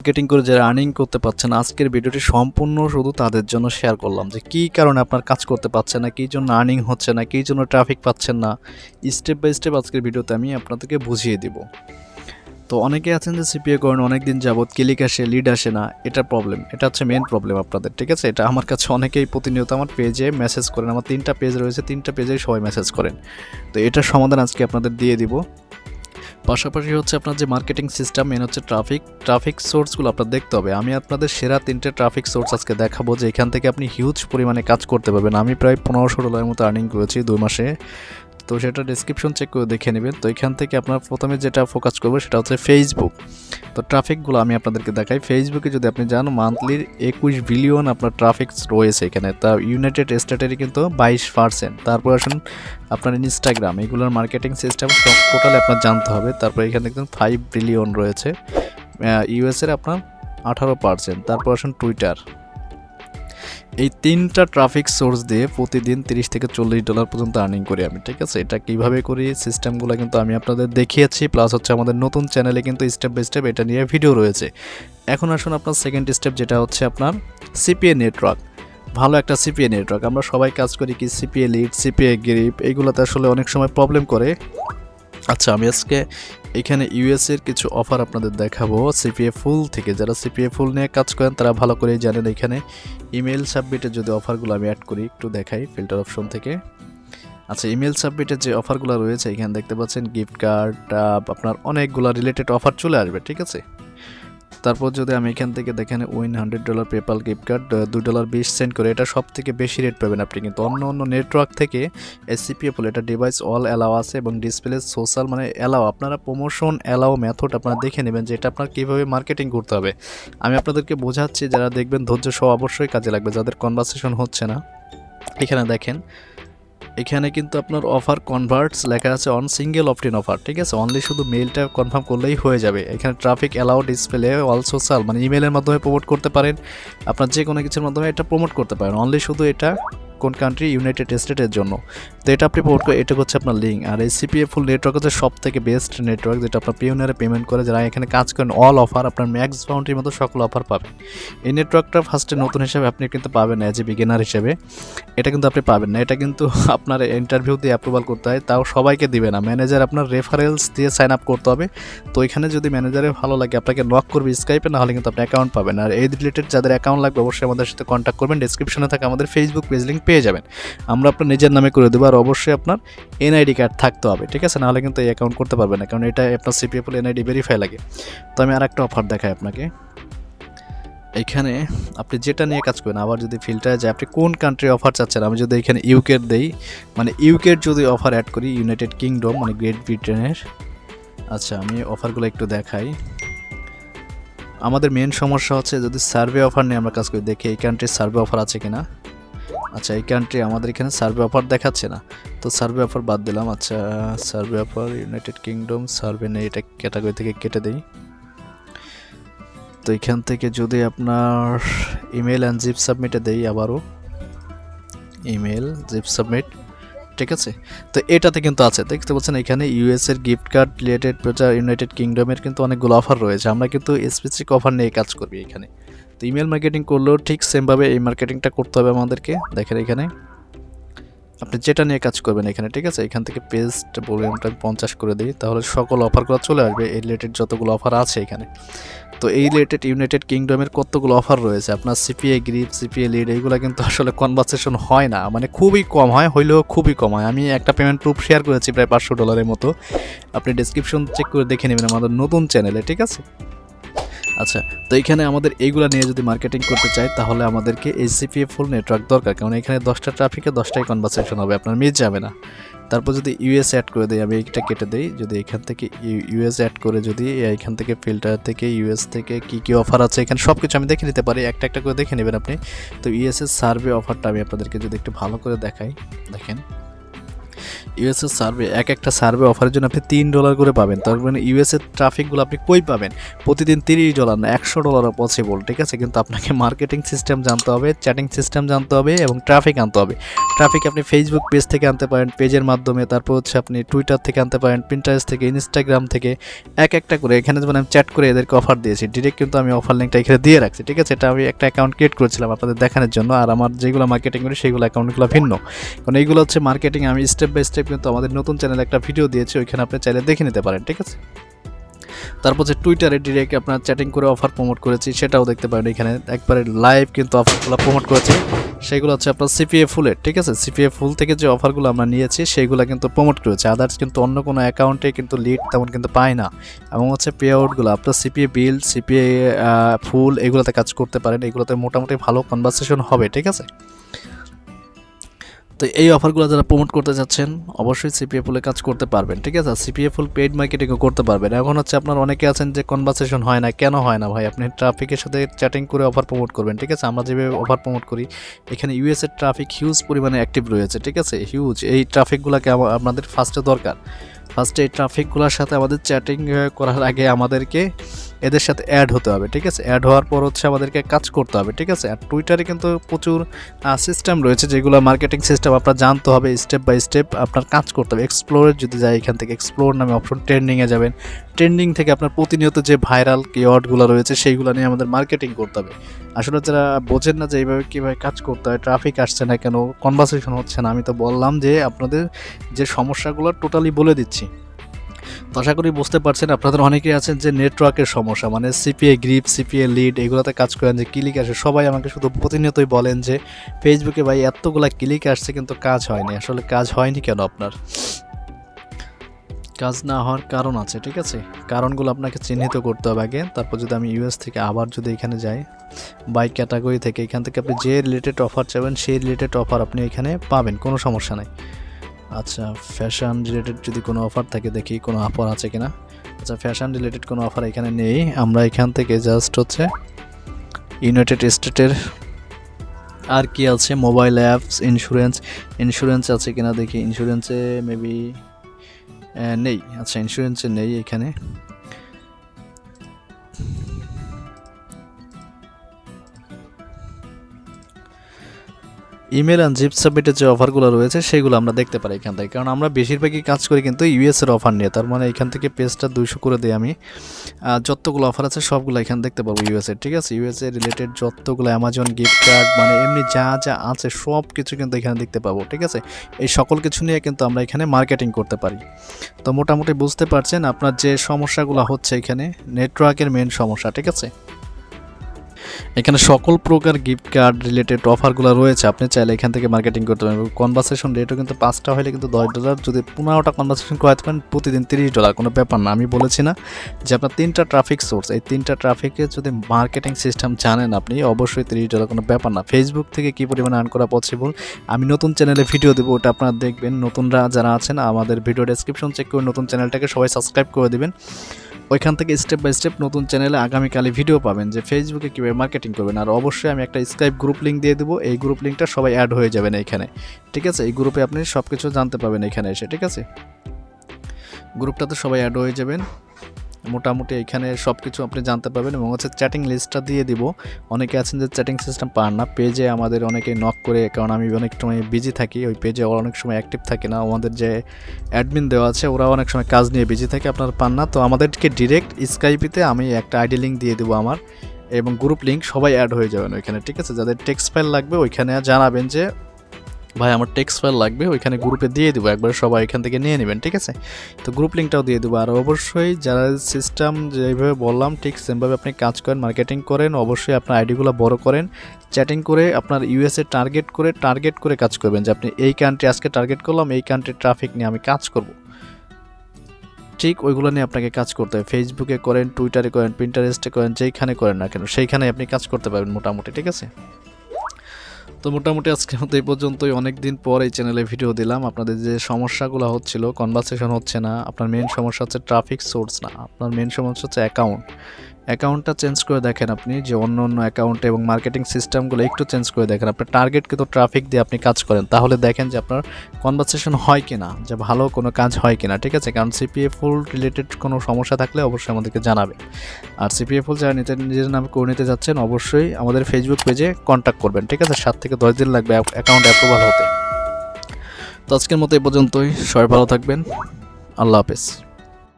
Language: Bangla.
মার্কেটিং করে যারা আর্নিং করতে পারছেন, আজকের ভিডিওটি সম্পূর্ণ শুধু তাদের জন্য শেয়ার করলাম যে কী কারণে আপনার কাজ করতে পারছেন না, কী জন্য আর্নিং হচ্ছে না, কী জন্য ট্রাফিক পাচ্ছেন না, স্টেপ বাই স্টেপ আজকের ভিডিওতে আমি আপনাদেরকে বুঝিয়ে দিব। তো অনেকে আছেন যে সিপিএ করেন অনেক দিন যাবত, ক্লিক আসে, লিড আসে না, এটা প্রবলেম, এটা হচ্ছে মেন প্রবলেম আপনাদের, ঠিক আছে? এটা আমার কাছে অনেকেই প্রতিনিয়ত আমার পেজে মেসেজ করেন, আমার 3টা পেজ রয়েছে, 3টা পেজেই সবাই মেসেজ করেন। তো এটার সমাধান আজকে আপনাদের দিয়ে দিব। পাশাপাশি হচ্ছে আপনার যে মার্কেটিং সিস্টেম, মেন হচ্ছে ট্রাফিক সোর্সগুলো আপনার দেখতে হবে। আমি আপনাদের সেরা 3টে ট্রাফিক সোর্স আজকে দেখাবো যে এখান থেকে আপনি হিউজ পরিমাণে কাজ করতে পারবেন। আমি প্রায় $1500 মতো আর্নিং করেছি 2 মাসে, তো সেটা ডেসক্রিপশন চেক করে দেখে নেবেন। তো এখান থেকে আপনার প্রথমে যেটা ফোকাস করবো সেটা হচ্ছে ফেসবুক। তো ট্রাফিকগুলো আমি আপনাদেরকে দেখাই। ফেসবুকে যদি আপনি যান, মান্থলির 21 বিলিয়ন আপনার ট্রাফিক রয়েছে এখানে, তা ইউনাইটেড স্টেটেরই কিন্তু 22%। তারপর আসুন আপনার ইনস্টাগ্রাম, এগুলোর মার্কেটিং সিস্টেম সব টোটালি আপনার জানতে হবে। তারপর এখানে দেখুন 5 বিলিয়ন রয়েছে, ইউএসের আপনার 18%। তারপর আসুন টুইটার। এই 3টা ট্রাফিক সোর্স দিয়ে প্রতিদিন $30 থেকে $40 পর্যন্ত আর্নিং করি আমি, ঠিক আছে? এটা কীভাবে করি সিস্টেমগুলো কিন্তু আমি আপনাদের দেখিয়েছি, প্লাস হচ্ছে আমাদের নতুন চ্যানেলে কিন্তু স্টেপ বাই স্টেপ এটা নিয়ে ভিডিও রয়েছে। এখন আসুন আপনার সেকেন্ড স্টেপ, যেটা হচ্ছে আপনার সিপিএ নেটওয়ার্ক। ভালো একটা সিপিএ নেটওয়ার্ক, আমরা সবাই কাজ করি কি সিপিএ লিড, সিপিএ গ্রিপ, এইগুলোতে আসলে অনেক সময় প্রবলেম করে। আচ্ছা, আমি আজকে এখানে ইউএসের কিছু অফার আপনাদের দেখাবো সিপিএ ফুল থেকে। যারা সিপিএ ফুল নিয়ে কাজ করেন তারা ভালো করেই জানেন। এখানে ইমেল সাবমিটের যদি অফারগুলো আমি অ্যাড করি, একটু দেখাই ফিল্টার অপশন থেকে। আচ্ছা, ইমেল সাবমিটের যে অফারগুলো রয়েছে এখানে দেখতে পাচ্ছেন গিফট কার্ড, আপনার অনেকগুলো রিলেটেড অফার চলে আসবে, ঠিক আছে? তারপর যদি আমি এখান থেকে দেখেন উইন $100 পেপাল গিফট কার্ড, $2.20 করে, এটা সব থেকে বেশি রেট পাবেন আপনি। কিন্তু অন্য নেটওয়ার্ক থেকে এসসিপিএ ফুল, এটা ডিভাইস অল অ্যালাও আছে এবং ডিসপ্লে সোশ্যাল মানে অ্যালাও। আপনারা প্রমোশন অ্যালাও মেথড আপনারা দেখে নেবেন যে এটা আপনার কীভাবে মার্কেটিং করতে হবে। আমি আপনাদেরকে বোঝাচ্ছি, যারা দেখবেন ধৈর্য সহ অবশ্যই কাজে লাগবে, যাদের কনভারসেশন হচ্ছে না। এখানে দেখেন, এখানে কিন্তু আপনার অফার কনভার্টস লেখা আছে অন সিঙ্গেল অপটিন অফার, ঠিক আছে? অনলি শুধু মেইলটা কনফার্ম করলেই হয়ে যাবে। এখানে traffic allow display all social, মানে ইমেলের মাধ্যমে প্রমোট করতে পারেন, আপনার যে কোনো কিছুর মাধ্যমে এটা প্রমোট করতে পারেন। অনলি শুধু এটা কোন কান্ট্রি? ইউনাইটেড স্টেটের জন্য। তো এটা আপনি প্রমোট করে, এটা হচ্ছে আপনার লিঙ্ক। আর এই সিপিএ ফুল নেটওয়ার্ক হচ্ছে সব থেকে বেস্ট নেটওয়ার্ক, যেটা আপনার পিওনিয়ারে পেমেন্ট করে যারা এখানে কাজ করেন, অল অফার আপনার ম্যাক্স বাউন্ডারির মতো সকল অফার পাবেন। এই নেটওয়ার্কটা ফার্স্টে নতুন হিসেবে আপনি কিন্তু পাবেন না, অ্যাজ এ বিগিনার হিসেবে এটা কিন্তু আপনি পাবেন না। এটা কিন্তু আপনার ইন্টারভিউ দিয়ে অ্যাপ্রুভাল করতে হয়, তাও সবাইকে দিবে না। ম্যানেজার আপনার রেফারেলস দিয়ে সাইন আপ করতে হবে। তো এখানে যদি ম্যানেজারে ভালো লাগে আপনাকে নক করবে স্কাইপে, না হলে কিন্তু আপনি অ্যাকাউন্ট পাবেন। আর এই রিলেটেড যাদের অ্যাকাউন্ট লাগবে অবশ্যই আমাদের সাথে কন্ট্যাক্ট করবেন। ডেসক্রিপশনে থাকে আমাদের ফেসবুক পেজ, লিঙ্ক পেয়ে যাবেন। আমরা আপনার নিজের নামে করে দেবো। আর অবশ্যই আপনার এনআইডি কার্ড থাকতে হবে, ঠিক আছে? নাহলে কিন্তু এই অ্যাকাউন্ট করতে পারবেন না, কারণ এটা আপনার সিপিএ ফুল এনআইডি ভেরিফাই লাগে। তো আমি আরেকটা অফার দেখাই আপনাকে। এখানে আপনি যেটা নিয়ে কাজ করেন, আবার যদি ফিল্টারে যায় আপনি কোন কান্ট্রি অফার চাচ্ছেন, আমি যদি এখানে ইউকের দেই, মানে ইউকের যদি অফার অ্যাড করি, ইউনাইটেড কিংডম মানে গ্রেট ব্রিটেনের। আচ্ছা, আমি অফারগুলো একটু দেখাই। আমাদের মেন সমস্যা হচ্ছে যদি সার্ভে অফার নিয়ে আমরা কাজ করি, দেখি এই কান্ট্রির সার্ভে অফার আছে কিনা। আচ্ছা, এই কান্ট্রি আমাদের এখানে সার্ভে অফার দেখাচ্ছে না, তো সার্ভে অফার বাদ দিলাম। আচ্ছা, survey offer United kingdom survey নেই, এটা ক্যাটাগরি থেকে কেটে দেই। তো এখান থেকে যদি আপনার ইমেল অ্যান্ড জিপ সাবমিটে দেই, আবারও ইমেল জিপ সাবমিট, ঠিক আছে? তো এটাতে কিন্তু আছে, দেখতে পাচ্ছেন এখানে ইউএসের গিফট কার্ড রিলেটেড প্রচার, ইউনাইটেড কিংডমের কিন্তু অনেকগুলো অফার রয়েছে। আমরা কিন্তু স্পেসিফিক অফার নিয়ে কাজ করবি এখানে। তো ইমেল মার্কেটিং করলেও ঠিক সেমভাবে এই মার্কেটিংটা করতে হবে আমাদেরকে। দেখেন এখানে আপনি যেটা নিয়ে কাজ করবেন এখানে, ঠিক আছে? এখান থেকে পেস্ট ভলিউমটা 50 করে দিই, তাহলে সকল অফারগুলো চলে আসবে, এই রিলেটেড যতগুলো অফার আছে এখানে। তো এই রিলেটেড ইউনাইটেড কিংডমের কতগুলো অফার রয়েছে, আপনার সিপিএ গ্রিপ, সিপিএ লিড, এইগুলো কিন্তু আসলে কনভারসেশন হয় না, মানে খুবই কম হয়, হইলেও খুবই কম হয়। আমি একটা পেমেন্ট প্রুফ শেয়ার করেছি প্রায় $500 মতো, আপনি ডেসক্রিপশন চেক করে দেখে নেবেন আমাদের নতুন চ্যানেলে, ঠিক আছে? আচ্ছা, তো এখানে আমাদের এইগুলো নিয়ে যদি মার্কেটিং করতে চাই, তাহলে আমাদেরকে এই সিপিএ ফুল নেটওয়ার্ক দরকার, কারণ এখানে 10টা ট্রাফিকে 10টাই কনভারসেশন হবে, আপনার মিস যাবে না। তারপর যদি ইউএস অ্যাড করে দিই, আমি এইটা কেটে দিই, যদি এখান থেকে ইউএস অ্যাড করে যদি এখান থেকে ফিল্টার থেকে ইউএস থেকে কী অফার আছে এখানে সব কিছু আমি দেখে নিতে পারি, একটা একটা করে দেখে নেবেন আপনি। তো ইউএসের সার্ভে অফারটা আমি আপনাদেরকে যদি একটু ভালো করে দেখাই, দেখেন ইউএসএ সার্ভে একটা সার্ভে অফারের জন্য আপনি $3 করে পাবেন। তার মানে ইউএসএ ট্রাফিকগুলো আপনি কই পাবেন? প্রতিদিন $30 না $100 পসিবল, ঠিক আছে? কিন্তু আপনাকে মার্কেটিং সিস্টেম জানতে হবে, চ্যাটিং সিস্টেম জানতে হবে এবং ট্রাফিক আনতে হবে। ট্রাফিক আপনি ফেসবুক পেজ থেকে আনতে পারেন, পেজের মাধ্যমে, তারপর হচ্ছে আপনি টুইটার থেকে আনতে পারেন, পিন্টারেস্ট থেকে, ইনস্টাগ্রাম থেকে, একটা করে। এখানে যেমন আমি চ্যাট করে এদেরকে অফার দিয়েছি, ডিরেক্ট কিন্তু আমি অফার লিঙ্কটা এখানে দিয়ে রাখছি, ঠিক আছে? এটা আমি একটা অ্যাকাউন্ট ক্রিয়েট করেছিলাম আপনাদের দেখানোর জন্য, আর আমার যেগুলো মার্কেটিং করি সেগুলো অ্যাকাউন্টগুলো ভিন্ন, কারণ এইগুলো হচ্ছে মার্কেটিং। আমি স্টেপ বাই স্টেপ কিন্তু আমাদের নতুন চ্যানেলে একটা ভিডিও দিয়েছি, ওইখানে আপনি চাইলে দেখে নিতে পারেন, ঠিক আছে? তারপর যে টুইটারে ডিরেক্ট আপনার চ্যাটিং করে অফার প্রমোট করেছি, সেটাও দেখতে পারেন এখানে একবারে লাইভ কিন্তু অফারগুলো প্রমোট করেছি। সেগুলো হচ্ছে আপনার সিপিএ ফুলের, ঠিক আছে? সিপিএ ফুল থেকে যে অফারগুলো আমরা নিয়েছি সেইগুলো কিন্তু প্রমোট করেছে। আদার্স কিন্তু অন্য কোনো অ্যাকাউন্টে কিন্তু লিড তেমন কিন্তু পায় না। এবং হচ্ছে পে আউটগুলো আপনার সিপিএ বিল, সিপিএ ফুল এগুলোতে কাজ করতে পারেন, এগুলোতে মোটামুটি ভালো কনভারসেশন হবে, ঠিক আছে? তো এই অফারগুলো যারা প্রমোট করতে যাচ্ছেন অবশ্যই সিপিএ ফুলে কাজ করতে পারবেন, ঠিক আছে? সিপিএ ফুল পেইড মার্কেটিংও করতে পারবেন। এখন হচ্ছে আপনার অনেকে আছেন যে কনভারসেশন হয় না, কেন হয় না ভাই? আপনি ট্রাফিকের সাথে চ্যাটিং করে অফার প্রমোট করবেন, ঠিক আছে? আমরা যেভাবে অফার প্রমোট করি, এখানে ইউএসএর ট্রাফিক হিউজ পরিমাণে অ্যাক্টিভ রয়েছে, ঠিক আছে? হিউজ। এই ট্রাফিকগুলোকে আমাদের ফার্স্টে দরকার। ফার্স্টে এই ট্রাফিকগুলোর সাথে আমাদের চ্যাটিং করার আগে আমাদেরকে এদের সাথে অ্যাড হতে হবে, ঠিক আছে? অ্যাড হওয়ার পর হচ্ছে আমাদেরকে কাজ করতে হবে, ঠিক আছে? আর টুইটারে কিন্তু প্রচুর সিস্টেম রয়েছে, যেগুলো মার্কেটিং সিস্টেম আপনার জানতে হবে, স্টেপ বাই স্টেপ আপনার কাজ করতে হবে। এক্সপ্লোরে যদি যায়, এখান থেকে এক্সপ্লোর নামে অপশন, ট্রেন্ডিংয়ে যাবেন। ট্রেন্ডিং থেকে আপনার প্রতিনিয়ত যে ভাইরাল কিওয়ার্ডগুলো রয়েছে সেইগুলো নিয়ে আমাদের মার্কেটিং করতে হবে। আসলে যারা বোঝেন না যে এইভাবে কীভাবে কাজ করতে হয়, ট্রাফিক আসছে না কেন, কনভারসেশন হচ্ছে না, আমি তো বললাম যে আপনাদের যে সমস্যাগুলো টোটালি বলে দিচ্ছি। তো আশা করি বুঝতে পারছেন। আপনাদের অনেকেই আছেন যে নেটওয়ার্কের সমস্যা, মানে সিপিএ গ্রিপ, সিপিএ লিড এগুলোতে কাজ করেন, যে ক্লিক আসে। সবাই আমাকে শুধু প্রতিনিয়তই বলেন যে ফেসবুকে ভাই এতগুলা ক্লিক আসছে কিন্তু কাজ হয়নি। আসলে কাজ হয়নি কেন? আপনার কাজ না হওয়ার কারণ আছে, ঠিক আছে? কারণগুলো আপনাকে চিহ্নিত করতে হবে আগে। তারপর যদি আমি ইউএস থেকে আবার যদি এখানে যাই, বাই ক্যাটাগরি থেকে, এখান থেকে আপনি যে রিলেটেড অফার চাইবেন সেই রিলেটেড অফার আপনি এখানে পাবেন, কোনো সমস্যা নাই। আচ্ছা, ফ্যাশন রিলেটেড যদি কোনো অফার থাকে, দেখি কোনো অফার আছে কিনা। আচ্ছা, ফ্যাশন রিলেটেড কোনো অফার এখানে নেই। আমরা এখান থেকে জাস্ট হচ্ছে ইউনাইটেড স্টেটের আর কি আছে, মোবাইল অ্যাপস, ইন্স্যুরেন্স আছে কিনা দেখি। ইন্স্যুরেন্সে মেবি নেই। আচ্ছা, ইন্স্যুরেন্সে নেই এখানে। ইমেল অ্যান্ড জিপ সাবমিটের যে অফারগুলো রয়েছে সেগুলো আমরা দেখতে পারি এখান থেকে, কারণ আমরা বেশিরভাগই কাজ করি কিন্তু ইউএসের অফার নিয়ে। তার মানে এখান থেকে পেজটা 200 করে দিই আমি। যতগুলো অফার আছে সবগুলো এখানে দেখতে পাবো ইউএসের, ঠিক আছে? ইউএসএ রিলেটেড যতগুলো অ্যামাজন গিফট কার্ড, মানে এমনি যা যা আছে সব কিছু কিন্তু এখানে দেখতে পাবো, ঠিক আছে? এই সকল কিছু নিয়ে কিন্তু আমরা এখানে মার্কেটিং করতে পারি। তো মোটামুটি বুঝতে পারছেন আপনার যে সমস্যাগুলো হচ্ছে এখানে নেটওয়ার্কের মেন সমস্যা, ঠিক আছে? এখানে সকল প্রকার গিফট কার্ড রিলেটেড অফারগুলো রয়েছে, আপনি চাইলে এখান থেকে মার্কেটিং করতে পারেন। কনভারসেশন রেটও কিন্তু 5টা হলে কিন্তু $10, যদি 15টা কনভারসেশন করাতে পারেন প্রতিদিন $30, কোনো ব্যাপার না। আমি বলেছি না যে আপনার 3টা ট্রাফিক সোর্স, এই 3টা ট্রাফিকে যদি মার্কেটিং সিস্টেম জানেন আপনি, অবশ্যই $30 কোনো ব্যাপার না। ফেসবুক থেকে কী পরিমাণে আর্ন করা পসিবল আমি নতুন চ্যানেলে ভিডিও দেবো, ওটা আপনারা দেখবেন। নতুনরা যারা আছেন আমাদের ভিডিও ডেসক্রিপশন চেক করে নতুন চ্যানেলটাকে সবাই সাবস্ক্রাইব করে দেবেন। ওইখান থেকে স্টেপ বাই স্টেপ নতুন চ্যানেলে আগামীকালে ভিডিও পাবেন যে ফেসবুকে কীভাবে মার্কেটিং করবেন। আর অবশ্যই আমি একটা স্কাইপ গ্রুপ লিঙ্ক দিয়ে দেবো, এই গ্রুপ লিঙ্কটা সবাই অ্যাড হয়ে যাবেন এইখানে, ঠিক আছে? এই গ্রুপে আপনি সব কিছু জানতে পাবেন এখানে এসে, ঠিক আছে? গ্রুপটাতে সবাই অ্যাড হয়ে যাবেন। মোটামুটি এখানে সব কিছু আপনি জানতে পারবেন। এবং হচ্ছে চ্যাটিং লিস্টটা দিয়ে দিব। অনেকে আছেন যে চ্যাটিং সিস্টেম পান না, পেজে আমাদের অনেকে নক করে, কারণ আমি অনেক সময় বিজি থাকি, ওই পেজে অনেক সময় অ্যাক্টিভ থাকে না। আমাদের যে অ্যাডমিন দেওয়া আছে ওরা অনেক সময় কাজ নিয়ে বিজি থাকে, আপনারা পান না। তো আমাদেরকে ডিরেক্ট স্কাইপিতে আমি একটা আইডি লিঙ্ক দিয়ে দেবো আমার, এবং গ্রুপ লিঙ্ক সবাই অ্যাড হয়ে যাবেন ওইখানে, ঠিক আছে? যাদের টেক্সট ফাইল লাগবে ওইখানে জানাবেন যে ভাই আমার টেক্সট ফাইল লাগবে, ওইখানে গ্রুপে দিয়ে দেবো, একবার সবাই এখান থেকে নিয়ে নেবেন, ঠিক আছে? তো গ্রুপ লিঙ্কটাও দিয়ে দেবো। আর অবশ্যই যারা সিস্টেম যেভাবে বললাম ঠিক সেমভাবে আপনি কাজ করেন, মার্কেটিং করেন, অবশ্যই আপনার আইডিগুলো বড় করেন, চ্যাটিং করে আপনার ইউএসএ টার্গেট করে কাজ করবেন, যে আপনি এই কান্ট্রি আজকে টার্গেট করলাম, এই কান্ট্রির ট্রাফিক নিয়ে আমি কাজ করব, ঠিক ওইগুলো নিয়ে আপনাকে কাজ করতে হবে। ফেসবুকে করেন, টুইটারে করেন, পিন্টারেস্টে করেন, যেইখানে করেন না কেন সেইখানে আপনি কাজ করতে পারবেন মোটামুটি, ঠিক আছে? তো মোটামুটি আজকের মতো এই পর্যন্তই। অনেক দিন পর এই চ্যানেলে ভিডিও দিলাম। আপনাদের যে সমস্যাগুলো হচ্ছিল, কনভারসেশন হচ্ছে না, আপনার মেন সমস্যা হচ্ছে ট্রাফিক সোর্স না, আপনার মেন সমস্যা হচ্ছে অ্যাকাউন্ট। অ্যাকাউন্টটা চেঞ্জ করে দেখেন আপনি, যে অন্য অ্যাকাউন্ট এবং মার্কেটিং সিস্টেমগুলো একটু চেঞ্জ করে দেখেন। আপনার টার্গেট কিন্তু ট্রাফিক দিয়ে আপনি কাজ করেন, তাহলে দেখেন যে আপনার কনভারসেশন হয় কিনা, যে ভালো কোনো কাজ হয় কিনা, ঠিক আছে। কারণ সিপিএ ফুল রিলেটেড কোনো সমস্যা থাকলে অবশ্যই আমাদেরকে জানাবে। আর সিপিএ ফুল যারা নিজের নামে করে নিতে যাচ্ছেন অবশ্যই আমাদের ফেসবুক পেজে কন্ট্যাক্ট করবেন, ঠিক আছে। 7 থেকে 10 দিন লাগবে অ্যাকাউন্ট অ্যাপ্রুভাল হতে। তো আজকের মতো এই পর্যন্তই, সবাই ভালো থাকবেন, আল্লাহ হাফেজ।